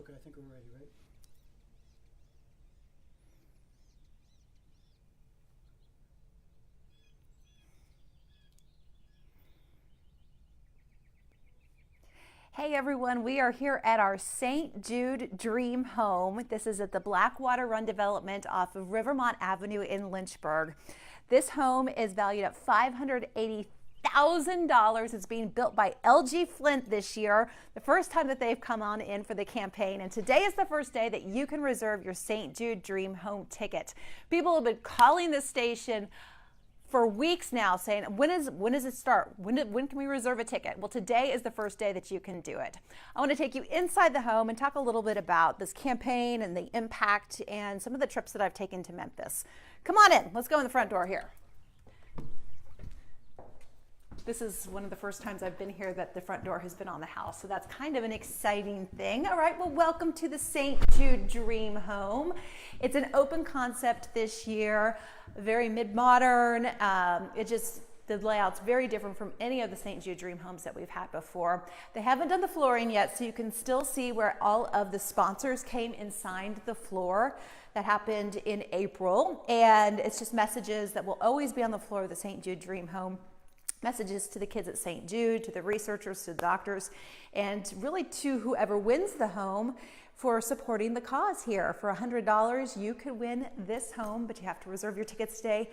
Okay, I think we're ready, right? Hey everyone, we are here at our St. Jude Dream Home. This is at the Blackwater Run development off of Rivermont Avenue in Lynchburg. This home is valued at $580,000. It's being built by LG Flint this year, the first time that they've come on in for the campaign. And today is the first day that you can reserve your St. Jude Dream Home ticket. People have been calling this station for weeks now saying, when does it start? When can we reserve a ticket? Well, today is the first day that you can do it. I want to take you inside the home and talk a little bit about this campaign and the impact and some of the trips that I've taken to Memphis. Come on in. Let's go in the front door here. This is one of the first times I've been here that the front door has been on the house, so that's kind of an exciting thing. All right, well, welcome to the St. Jude Dream Home. It's an open concept this year, very mid-modern. The layout's very different from any of the St. Jude Dream Homes that we've had before. They haven't done the flooring yet, so you can still see where all of the sponsors came and signed the floor. That happened in April, and it's just messages that will always be on the floor of the St. Jude Dream Home. Messages to the kids at St. Jude, to the researchers, to the doctors, and really to whoever wins the home for supporting the cause here. For $100, you could win this home, but you have to reserve your tickets today.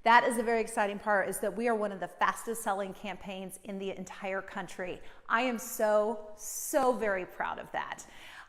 That is the very exciting part, is that we are one of the fastest selling campaigns in the entire country. I am so very proud of that.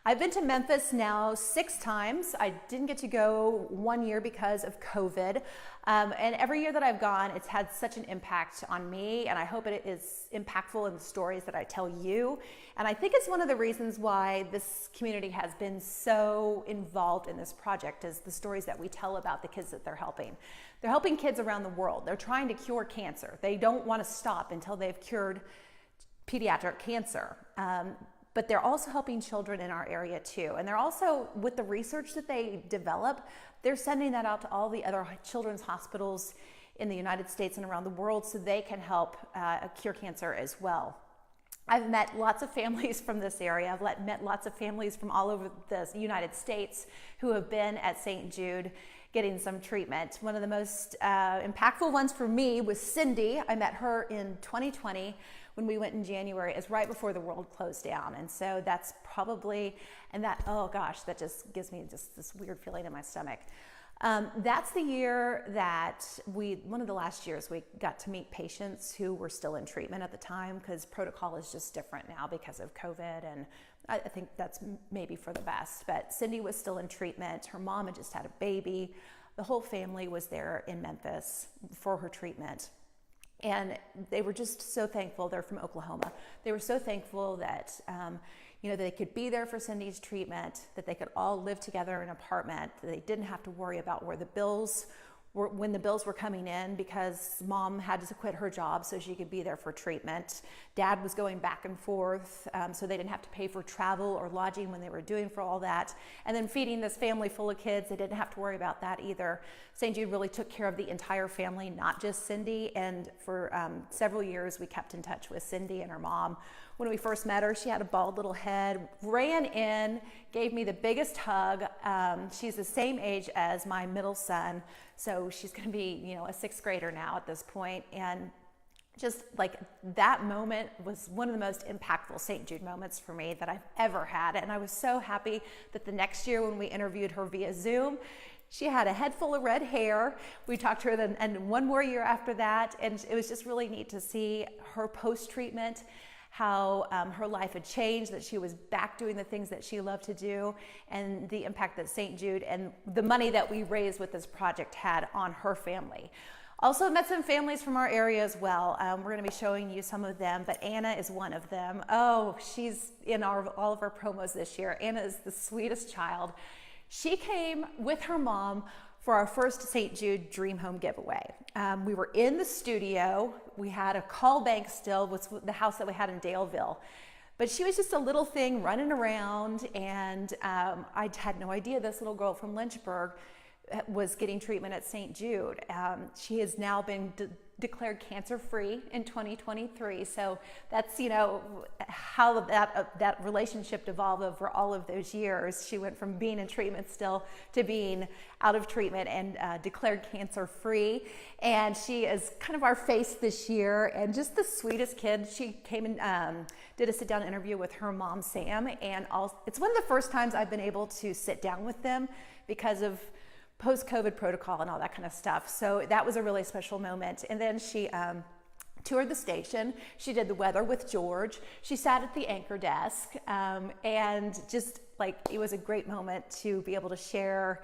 I've been to Memphis now 6 times. I didn't get to go one year because of COVID. And every year that I've gone, it's had such an impact on me, and I hope it is impactful in the stories that I tell you. And I think it's one of the reasons why this community has been so involved in this project, is the stories that we tell about the kids that they're helping. They're helping kids around the world. They're trying to cure cancer. They don't want to stop until they've cured pediatric cancer. But they're also helping children in our area too. And they're also, with the research that they develop, they're sending that out to all the other children's hospitals in the United States and around the world so they can help cure cancer as well. I've met lots of families from this area. I've met lots of families from all over the United States who have been at St. Jude getting some treatment. One of the most impactful ones for me was Cindy. I met her in 2020 when we went in January. It was right before the world closed down. And so that's probably, oh gosh, that just gives me just this weird feeling in my stomach. That's the year that one of the last years we got to meet patients who were still in treatment at the time, because protocol is just different now because of COVID, and I think that's maybe for the best. But Cindy was still in treatment. Her mom had just had a baby. The whole family was there in Memphis for her treatment. And they were just so thankful. They're from Oklahoma. They were so thankful that they could be there for Cindy's treatment, that they could all live together in an apartment, that they didn't have to worry about when the bills were coming in, because mom had to quit her job so she could be there for treatment. Dad was going back and forth, so they didn't have to pay for travel or lodging when they were doing for all that. And then feeding this family full of kids, they didn't have to worry about that either. St. Jude really took care of the entire family, not just Cindy. And for several years, we kept in touch with Cindy and her mom. When we first met her, she had a bald little head, ran in, gave me the biggest hug. She's the same age as my middle son, so she's going to be, a 6th grader now at this point. And just like that moment was one of the most impactful St. Jude moments for me that I've ever had. And I was so happy that the next year when we interviewed her via Zoom, she had a head full of red hair. We talked to her then, and one more year after that, and it was just really neat to see her post-treatment, how her life had changed, that she was back doing the things that she loved to do, and the impact that St. Jude and the money that we raised with this project had on her family. Also met some families from our area as well. We're going to be showing you some of them, but Anna is one of them. Oh, she's in all of our promos this year. Anna is the sweetest child. She came with her mom for our first St. Jude Dream Home giveaway. We were in the studio. We had a call bank still, with the house that we had in Daleville. But she was just a little thing running around, and I had no idea this little girl from Lynchburg was getting treatment at St. Jude. She has now been declared cancer-free in 2023. So that's, you know, how that relationship evolved over all of those years. She went from being in treatment still to being out of treatment and declared cancer-free. And she is kind of our face this year, and just the sweetest kid. She came and did a sit-down interview with her mom, Sam, and it's one of the first times I've been able to sit down with them because of post-COVID protocol and all that kind of stuff. So that was a really special moment. And then she toured the station. She did the weather with George. She sat at the anchor desk, and just like, it was a great moment to be able to share,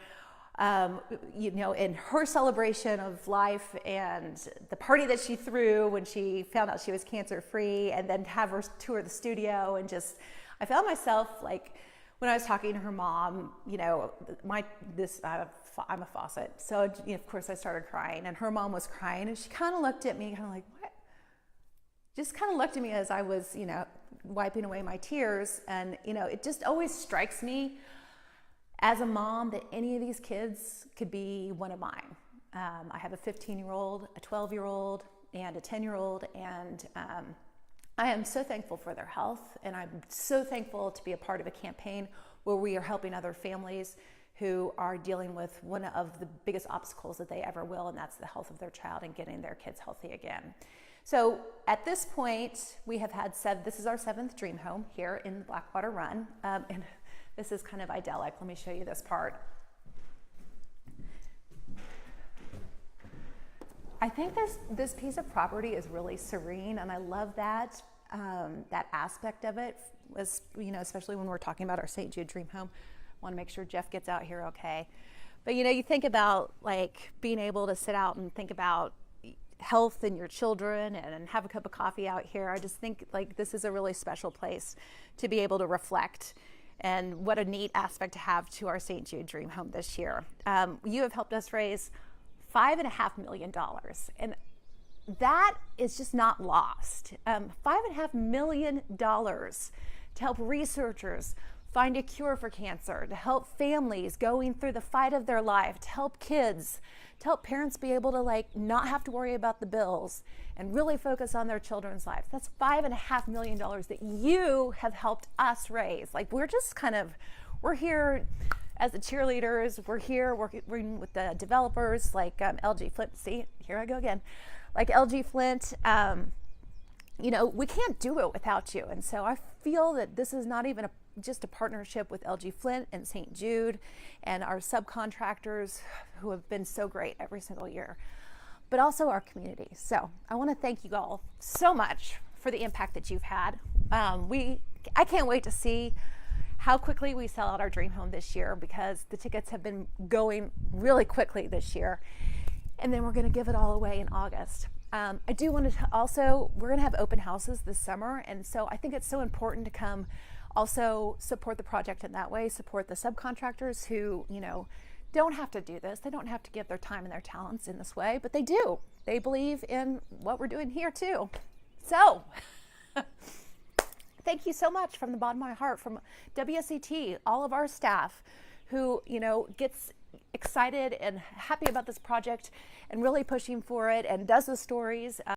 you know, in her celebration of life and the party that she threw when she found out she was cancer-free, and then have her tour the studio. And just, I found myself like, when I was talking to her mom, you know, I'm a faucet. So, you know, of course I started crying, and her mom was crying, and she kind of looked at me kind of like, what? Just kind of looked at me as I was, you know, wiping away my tears. And, you know, it just always strikes me as a mom that any of these kids could be one of mine. I have a 15-year-old, a 12-year-old, and a 10-year-old, and I am so thankful for their health, and I'm so thankful to be a part of a campaign where we are helping other families who are dealing with one of the biggest obstacles that they ever will, and that's the health of their child and getting their kids healthy again. So at this point, we have had this is our 7th dream home here in the Blackwater Run, and this is kind of idyllic. Let me show you this part. I think this piece of property is really serene, and I love that aspect of it. Was, you know, especially when we're talking about our St. Jude dream home. Want to make sure Jeff gets out here okay. But, you know, you think about like being able to sit out and think about health and your children and have a cup of coffee out here. I just think like this is a really special place to be able to reflect, and what a neat aspect to have to our St. Jude dream home this year. You have helped us raise $5.5 million, and that is just not lost. $5.5 million to help researchers find a cure for cancer, to help families going through the fight of their life, to help kids, to help parents be able to like not have to worry about the bills and really focus on their children's lives. That's $5.5 million that you have helped us raise. Like, we're just we're here as the cheerleaders. We're here working with the developers like LG Flint. See, here I go again. Like LG Flint, you know, we can't do it without you. And so I feel that this is not even just a partnership with LG Flint and St. Jude and our subcontractors who have been so great every single year, but also our community. So I want to thank you all so much for the impact that you've had. I can't wait to see how quickly we sell out our dream home this year, because the tickets have been going really quickly this year. And then we're going to give it all away in August. I do want to also, we're going to have open houses this summer. And so I think it's so important to come also support the project in that way, support the subcontractors who, you know, don't have to do this. They don't have to give their time and their talents in this way, but they do. They believe in what we're doing here too. So thank you so much from the bottom of my heart, from WSET, all of our staff who, you know, gets excited and happy about this project and really pushing for it and does the stories.